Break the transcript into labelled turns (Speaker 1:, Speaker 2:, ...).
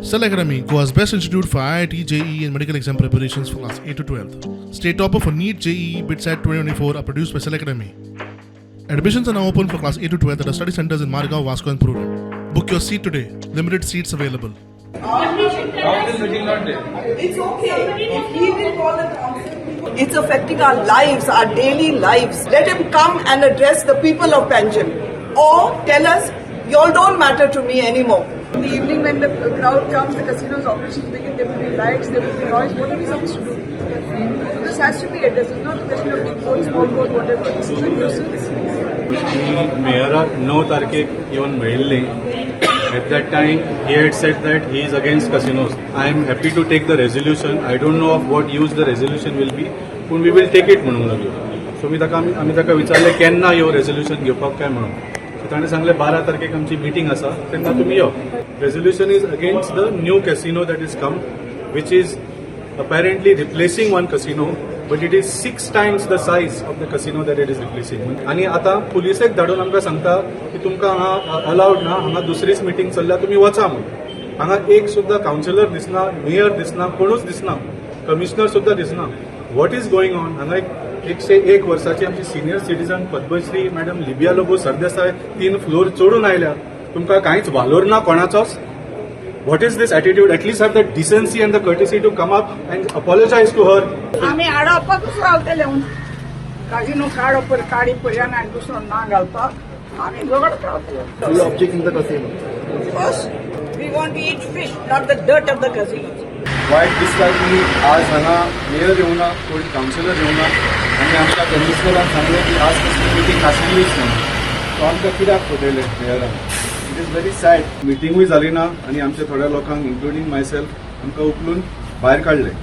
Speaker 1: Cell Academy, Goa's best institute for IIT, JEE and medical exam preparations for class 8 to 12. State topper for NEET, JEE, BITSAT 2024 are produced by Cell Academy. Admissions are now open for class 8 to 12 at our study centers in Margao, Vasco and Purur. Book your seat today. Limited seats available.
Speaker 2: It's okay. He will call the council. It's affecting our lives, our daily lives. Let him come and address the people of Panjim. Or tell us, y'all don't matter to me anymore.
Speaker 3: In the evening when the crowd comes, the casino's operations begin, there will be lights, there will be noise. What are we supposed to do? This has to be addressed. It's not a question of big vote, small vote, whatever. This is a nuisance.
Speaker 4: Mayor 9 तारखेक येवन मेळिल्ली. At that time, he had said that he is against casinos. I am happy to take the resolution. I don't know of what use the resolution will be, but we will take it म्हणून लागलो. So आमी ताका विचारले केन्ना यो resolution घेवपाक काय म्हणून. So ताणें सांगले 12 तारखेक आमची मीटिंग आसा तेन्ना तुमी यो. Resolution is against the new casino that is come, which is apparently replacing one casino, but it is 6 times the size of the casino that it is replacing. आणि आता पुलिसेक धाडून आमकां सांगता की तुमकां हांगा अलाउड ना, हांगा दुसरीच मीटिंग चल्ल्या तुमी वचा म्हणून. हांगा एक सुद्धा काउन्सिलर दिसना, मेयर दिसना, कोणूच दिसना, कमिशनर सुद्धा दिसना. What is going on? हांगा 101 वर्साची आमची senior citizen Padmashri madam Libia Lobo Sardesai 3 floor चोडून आयल्या. तुमकां कांयच वालोर ना कोणाचोच. What is this attitude? At least have the decency and the courtesy to come up and apologize to her.
Speaker 3: आम्ही आडावपाकूच रावतले काजिनो काडी पर्यान आनी दुसरो ना घालपाक आमी झगडत रावतले.
Speaker 5: We object in the casino.
Speaker 2: First, we want to eat fish, not the dirt of the casino.
Speaker 4: वायट दिसता की आज हांगा मेयर येवना, कोण काउन्सिलर येवना आनी आमकां कमिशनरान सांगलें की आज कसली मिटींग आशिल्लीच ना. सो आमकां कित्याक फटयलें मेयरान? It is very sad. मिटींगूय जाली ना आनी आमच्या थोड्या लोकांक इन्क्लुडींग माय सेल्फ आमकां उखलून भायर काडलें.